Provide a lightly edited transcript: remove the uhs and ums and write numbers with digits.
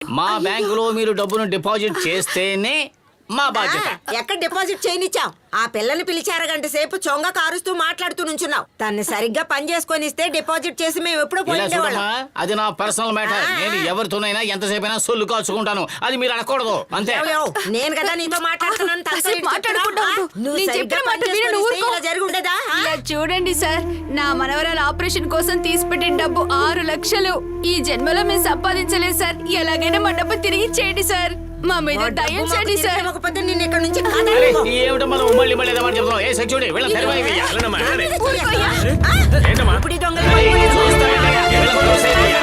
మా బ్యాంకులో మీరు డబ్బును డిపాజిట్ చేస్తేనే మా బాధ్యత. ఎక్కడ డిపాజిట్ చేయనిచ్చావు? ఆ పిల్లని పిలిచి అరగంట సేపు చొంగ కారుస్తూ మాట్లాడుతూ నుంచున్నావు. తన్ని సరిగ్గా పని చేసుకొని ఇస్తే డిపాజిట్ చేసి మేము ఎప్పుడో ఇలా చూడమ్మా, పోయిండేవాళ్ళం. అది నా పర్సనల్ మ్యాటర్. నేను ఎవరితోనైనా ఎంతసేపు అయినా సొల్లు కాచుకుంటాను. అది మీరు అనకూడదు అంతే. నేను కదా నీతో మాట్లాడుతున్నాను. తనతో కాసేపు ఇటు మాట్లాడకుండా చెప్తున్నావా? ఉండు. నువ్వు నేను సరిగ్గా చెప్పిన మాట పని విను, చేసుకొని నువ్వు ఇస్తే ఊరుకో. ఇలా జరుగుండేదా? ఇలా చూడండి సార్, నా మనవరాల ఆపరేషన్ కోసం తీసిపెట్టిన డబ్బు 6 లక్షలు. ఈ జన్మలో మేము సంపాదించలేదు సార్. ఎలాగైనా మా డబ్బు తిరిగి ఇచ్చేయండి సార్. మా మీద దయం చేయండి సార్. ఇవ్వకపోతే నిన్ను ఇక్కడ నుంచి అరే, ఏమిటో మనం మళ్ళీ మళ్ళీ ఏదో మాట చెప్తున్నాం. ఏ సెక్యూరిటీ వీళ్ళని తెరవయ్యా. ఊరుకోయ్యా. ఏంటమ్మా? ఇప్పుడు ఈ దొంగలు చూస్తావేంటయ్యా? వీళ్ళని తోసేయ్యా.